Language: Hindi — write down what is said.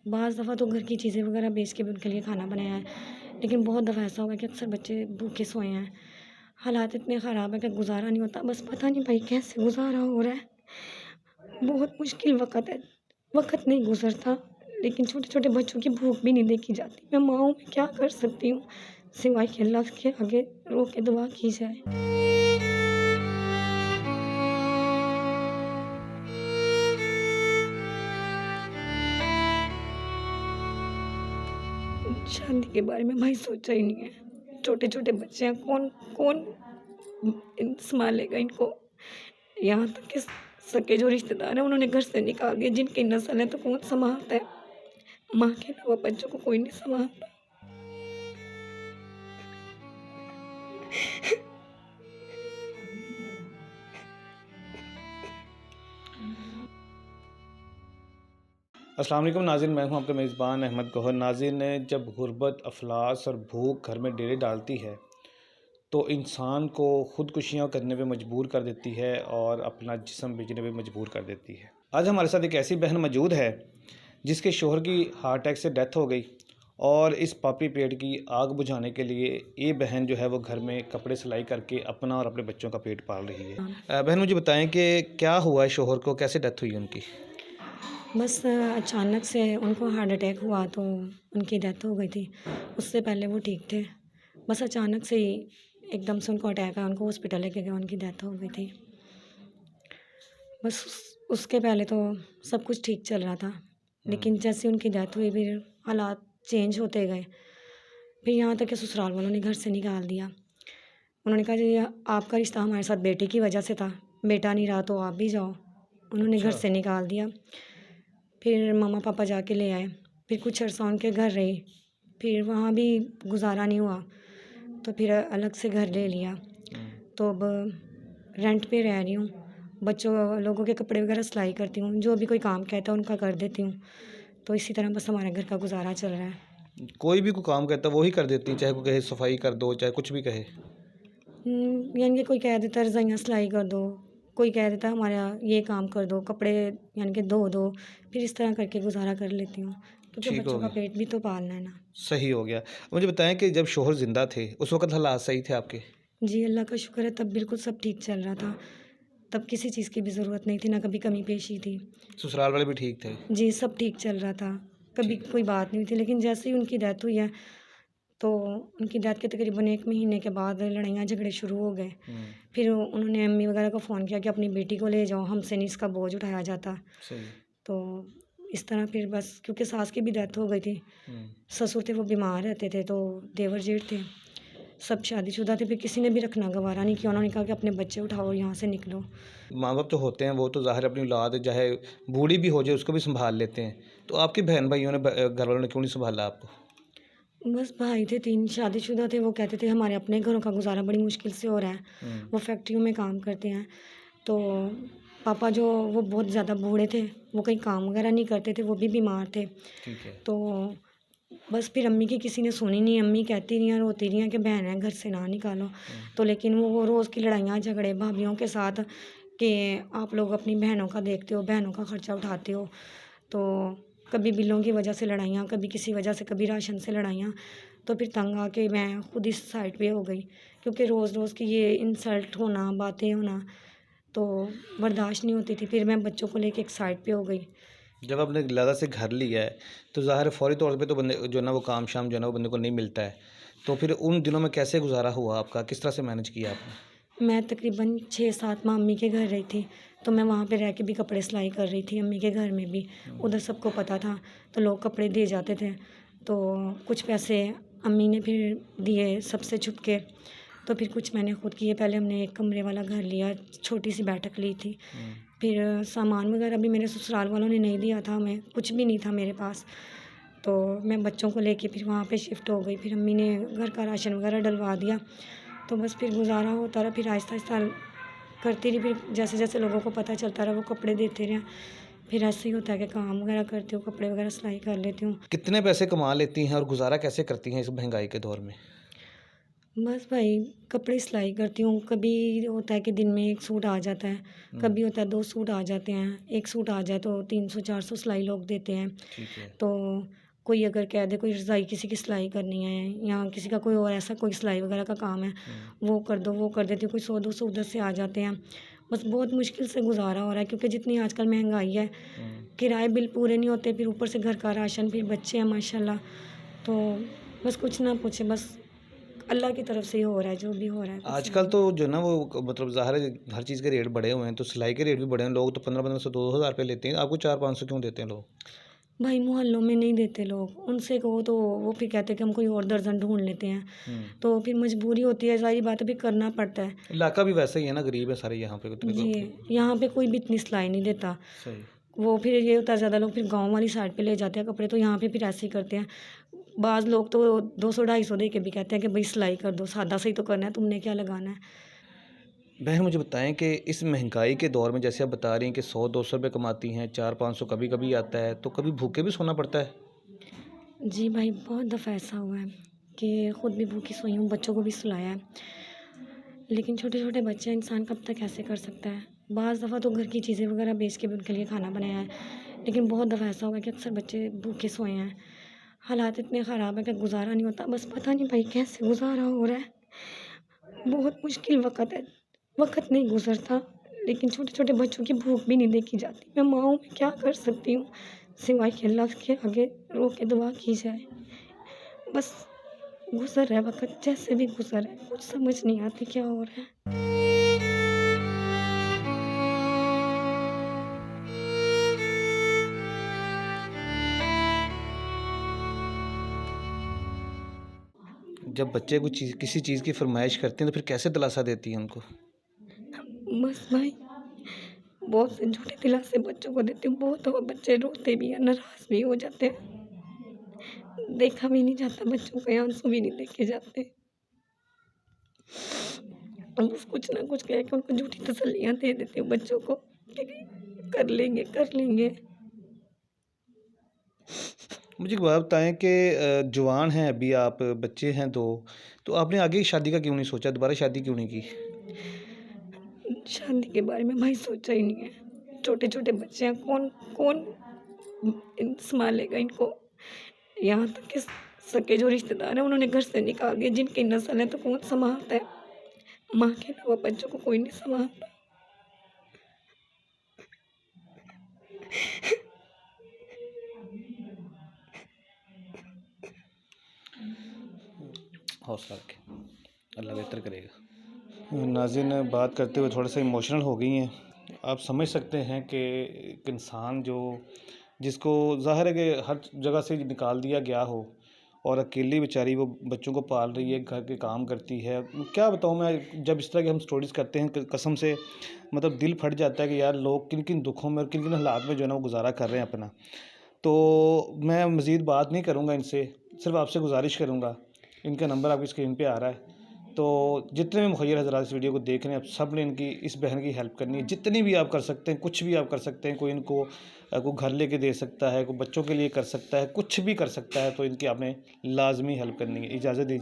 बाज़ दफ़ा तो घर की चीज़ें वगैरह बेच के भी उनके लिए खाना बनाया है, लेकिन बहुत दफ़ा ऐसा हुआ है कि अक्सर बच्चे भूखे सोए हैं। हालात इतने ख़राब है कि गुज़ारा नहीं होता, बस पता नहीं भाई कैसे गुज़ारा हो रहा है। बहुत मुश्किल वक़्त है, वक़्त नहीं गुज़रता, लेकिन छोटे-छोटे बच्चों की भूख भी नहीं देखी जाती। मैं माँ हूँ, मैं क्या कर सकती हूँ, सिवाय कि अल्लाह के आगे रो के दुआ की जाए। शादी के बारे में भाई सोचा ही नहीं है। छोटे-छोटे बच्चे हैं, कौन कौन सँभालेगा इनको? यहाँ तक कि सगे जो रिश्तेदार हैं उन्होंने घर से निकाल दिया, जिनकी नस्ल है तो कौन सँभालता है? माँ के अलावा बच्चों को कोई नहीं सँभालता। अस्सलाम वालेकुम नाज़रीन, मैं हूं आपका मेज़बान अहमद गौहर। नाज़रीन, जब गुर्बत, अफलास और भूख घर में डेरे डालती है तो इंसान को ख़ुदकुशियाँ करने पे मजबूर कर देती है और अपना जिस्म बेचने पे मजबूर कर देती है। आज हमारे साथ एक ऐसी बहन मौजूद है जिसके शोहर की हार्ट अटैक से डेथ हो गई और इस पापी पेट की आग बुझाने के लिए ये बहन जो है वो घर में कपड़े सिलाई करके अपना और अपने बच्चों का पेट पाल रही है। बहन, मुझे बताएं कि क्या हुआ है शोहर को, कैसे डेथ हुई उनकी? बस अचानक से उनको हार्ट अटैक हुआ तो उनकी डेथ हो गई थी। उससे पहले वो ठीक थे। बस अचानक से ही एकदम से उनको अटैक आया, उनको हॉस्पिटल लेके गए, उनकी डेथ हो गई थी। बस उसके पहले तो सब कुछ ठीक चल रहा था, लेकिन जैसे उनकी डेथ हुई फिर हालात चेंज होते गए। फिर यहाँ तक कि ससुराल वालों ने घर से निकाल दिया। उन्होंने कहा जी आपका रिश्ता हमारे साथ बेटे की वजह से था, बेटा नहीं रहा तो आप भी जाओ। उन्होंने घर अच्छा। से निकाल दिया। फिर मम्मा पापा जाके ले आए। फिर कुछ अर्सा उनके घर रही, फिर वहाँ भी गुजारा नहीं हुआ तो फिर अलग से घर ले लिया। तो अब रेंट पे रह रही हूँ। बच्चों लोगों के कपड़े वगैरह सिलाई करती हूँ, जो भी कोई काम कहता है उनका कर देती हूँ। तो इसी तरह बस हमारे घर का गुजारा चल रहा है। कोई भी कोई काम कहता है वो ही कर देती है, चाहे कोई कहे सफाई कर दो, चाहे कुछ भी कहे। यानी कि कोई कह देता है रज़ाइयाँ सिलाई कर दो, कोई कह देता है हमारे यहाँ ये काम कर दो, कपड़े यानी कि धो दो। फिर इस तरह करके गुजारा कर लेती हूँ, क्योंकि ठीक हो बच्चों का गया। पेट भी तो पालना है ना। सही हो गया। मुझे बताएं कि जब शोहर ज़िंदा थे उस वक़्त हालात सही थे आपके? जी, अल्लाह का शुक्र है तब बिल्कुल सब ठीक चल रहा था। तब किसी चीज़ की भी ज़रूरत नहीं थी, ना कभी कमी पेशी थी। ससुराल वाले भी ठीक थे? जी, सब ठीक चल रहा था, कभी ठीक। कोई बात नहीं थी। लेकिन जैसे ही उनकी डेथ हुई है, तो उनकी डेथ के तकरीबन 1 महीने के बाद लड़ाइयाँ झगड़े शुरू हो गए। हुँ। फिर उन्होंने अम्मी वगैरह को फ़ोन किया कि अपनी बेटी को ले जाओ, हमसे नहीं इसका बोझ उठाया जाता। सही। तो इस तरह फिर बस क्योंकि सास की भी डेथ हो गई थी, हुँ। ससुर थे वो बीमार रहते थे, तो देवर जेठ थे, सब शादीशुदा थे, फिर किसी ने भी रखना गवारा नहीं किया। उन्होंने कहा कि अपने बच्चे उठाओ यहाँ से निकलो। माँ-बाप जो होते हैं वो तो ज़ाहिर है अपनी औलाद चाहे बूढ़ी भी हो जाए उसको भी सँभाल लेते हैं। तो आपके बहन-भाइयों ने घर वालों ने क्यों नहीं सँभाला आपको? बस भाई थे 3 शादीशुदा थे, वो कहते थे हमारे अपने घरों का गुज़ारा बड़ी मुश्किल से हो रहा है। हुँ। वो फैक्ट्रियों में काम करते हैं, तो पापा जो वो बहुत ज़्यादा बूढ़े थे, वो कहीं काम वगैरह नहीं करते थे, वो भी बीमार थे। ठीक है। तो बस फिर अम्मी की किसी ने सुनी नहीं, अम्मी कहती रही हैं, रोती रही हैं कि बहन है घर से ना निकालो। हुँ। तो लेकिन वो रोज़ की लड़ाइयाँ झगड़े भाभियों के साथ कि आप लोग अपनी बहनों का देखते हो, बहनों का खर्चा उठाते हो। तो कभी बिलों की वजह से लड़ाइयाँ, कभी किसी वजह से, कभी राशन से लड़ाइयाँ। तो फिर तंग आके मैं खुद इस साइड पे हो गई, क्योंकि रोज़-रोज़ की ये इंसल्ट होना, बातें होना तो बर्दाश्त नहीं होती थी। फिर मैं बच्चों को लेके एक साइड पे हो गई। जब आपने लादा से घर लिया है तो ज़ाहिर है फ़ौरी तौर पे तो बंदे जो है ना वो काम-शाम जो है ना वो बंदे को नहीं मिलता है। तो फिर उन दिनों में कैसे गुज़ारा हुआ आपका? किस तरह से मैनेज किया आपने? मैं तकरीबन 6-7 माह अम्मी के घर रही थी, तो मैं वहाँ पे रह के भी कपड़े सिलाई कर रही थी, अम्मी के घर में भी। हुँ। उधर सबको पता था, तो लोग कपड़े दे जाते थे। तो कुछ पैसे अम्मी ने फिर दिए सबसे छुप के, तो फिर कुछ मैंने खुद किए। पहले हमने एक कमरे वाला घर लिया, छोटी-सी बैठक ली थी। हुँ। फिर सामान वगैरह भी मेरे ससुराल वालों ने नहीं दिया था हमें, कुछ भी नहीं था मेरे पास। तो मैं बच्चों को लेके फिर वहाँ पे शिफ्ट हो गई। फिर अम्मी ने घर का राशन वगैरह डलवा दिया। तो बस फिर गुज़ारा होता रहा, फिर आहिस्ता-आहिस्ता करती रही। फिर जैसे-जैसे लोगों को पता चलता रहा, वो कपड़े देते रहे। फिर ऐसे ही होता है कि काम वगैरह करती हूँ, कपड़े वगैरह सिलाई कर लेती हूँ। कितने पैसे कमा लेती हैं और गुज़ारा कैसे करती हैं इस महँगाई के दौर में? बस भाई कपड़े सिलाई करती हूँ। कभी होता है कि दिन में 1 सूट आ जाता है, कभी होता है 2 सूट आ जाते हैं। 1 सूट आ जाए तो 300-400 सिलाई लोग देते हैं। ठीक है। तो कोई अगर कह दे कोई रज़ाई किसी की सिलाई करनी है या किसी का कोई और ऐसा कोई सिलाई वगैरह का काम है, वो कर दो, वो कर देती हूँ। कोई 100-200 उधर से आ जाते हैं। बस बहुत मुश्किल से गुज़ारा हो रहा है क्योंकि जितनी आजकल महँगाई है, किराए बिल पूरे नहीं होते, फिर ऊपर से घर का राशन, फिर बच्चे हैं माशाल्लाह। तो बस कुछ ना पूछे, बस अल्लाह की तरफ से ही हो रहा है, जो भी हो रहा है कुछ आजकल तो जो ना वो मतलब ज़ाहिर है हर चीज़ के रेट बढ़े हुए हैं, तो सिलाई के रेट भी बढ़े हैं। लोग तो 1500 2,000 रुपये लेते हैं, आपको 400-500 क्यों देते हैं लोग? भाई मोहल्लों में नहीं देते लोग, उनसे कहो तो वो फिर कहते हैं कि हम कोई और दर्जन ढूँढ लेते हैं। तो फिर मजबूरी होती है, ज़ाहिर बात है फिर करना पड़ता है। इलाका भी वैसा ही है ना, गरीब है सारे यहाँ पे तो जी, यहाँ पे कोई भी इतनी सिलाई नहीं देता। सही। वो फिर ये होता है ज़्यादा लोग फिर गाँव वाली साइड पे ले जाते हैं कपड़े, तो यहाँ पे फिर ऐसे ही करते हैं। बाज़ लोग तो 200-250 दे के भी कहते हैं कि भई सिलाई कर दो, सादा सही तो करना है, तुमने क्या लगाना है। बहन मुझे बताएं कि इस महंगाई के दौर में जैसे आप बता रही हैं कि 100-200 रुपये कमाती हैं, 400-500 कभी-कभी आता है, तो कभी भूखे भी सोना पड़ता है? जी भाई, बहुत दफ़ा ऐसा हुआ है कि खुद भी भूखी सोई हूँ, बच्चों को भी सुलाया है। लेकिन छोटे-छोटे बच्चे हैं, इंसान कब तक ऐसे कर सकता है। बाज़ दफ़ा तो घर की चीज़ें वगैरह बेच के भी उनके लिए खाना बनाया है। लेकिन बहुत दफ़ा ऐसा हुआ है कि अक्सर बच्चे भूखे सोए हैं। हालात इतने ख़राब हैं कि गुज़ारा नहीं होता। बस पता नहीं भाई कैसे गुज़ारा हो रहा है। बहुत मुश्किल वक़्त है। वक़्त नहीं गुज़रता, लेकिन छोटे-छोटे बच्चों की भूख भी नहीं देखी जाती। मैं माँ हूँ, मैं क्या कर सकती हूँ? सिवाय कि अल्लाह के आगे रो के दुआ की जाए। बस गुज़र रहा है वक़्त, जैसे भी गुज़र रहा है, कुछ समझ नहीं आती क्या हो रहा है। जब बच्चे कुछ चीज़ किसी चीज़ की फ़रमाइश करते हैं तो फिर कैसे दिलासा देती हैं उनको? बस भाई बहुत से झूठे दिलासे बच्चों को देती हूँ। बहुत दफ़ा बच्चे रोते भी हैं, नाराज़ भी हो जाते हैं। देखा भी नहीं जाता बच्चों के आंसू भी नहीं देखे जाते। बस कुछ ना कुछ कह के उनको झूठी तसल्लियाँ दे देती हूँ बच्चों को कि कर लेंगे, कर लेंगे। मुझे एक बात बताएँ कि जवान हैं अभी आप, बच्चे हैं 2, तो आपने आगे की शादी का क्यों नहीं सोचा? दोबारा शादी क्यों नहीं की? शादी के बारे में भाई सोचा ही नहीं है। छोटे-छोटे बच्चे हैं, कौन कौन सँभालेगा इनको? यहाँ तक कि सगे जो रिश्तेदार हैं उन्होंने घर से निकाल दिया। जिनकी नस्ल है तो कौन सँभालता है? माँ के अलावा बच्चों को कोई नहीं सँभालता। हौसला रखें, अल्लाह बेहतर करेगा। नाज़रीन बात करते हुए थोड़ा सा इमोशनल हो गई हैं। आप समझ सकते हैं कि एक इंसान जो जिसको ज़ाहिर है कि हर जगह से निकाल दिया गया हो और अकेली बेचारी वो बच्चों को पाल रही है, घर के काम करती है। क्या बताऊँ मैं, जब इस तरह की हम स्टोरीज़ करते हैं कसम से मतलब दिल फट जाता है कि यार लोग किन-किन दुखों में और किन-किन हालात में जो है ना वो गुज़ारा कर रहे हैं अपना। तो मैं मज़ीद बात नहीं करूँगा इनसे, सिर्फ़ आपसे गुज़ारिश करूँगा, इनका नंबर आपकी स्क्रीन पे आ रहा है। तो जितने भी मुखय्यर हज़रात इस वीडियो को देख रहे हैं, आप सब ने इनकी इस बहन की हेल्प करनी है। जितनी भी आप कर सकते हैं, कुछ भी आप कर सकते हैं। कोई इनको कोई घर लेके दे सकता है, कोई बच्चों के लिए कर सकता है, कुछ भी कर सकता है, तो इनकी आपने लाज़मी हेल्प करनी है। इजाज़त दीजिए।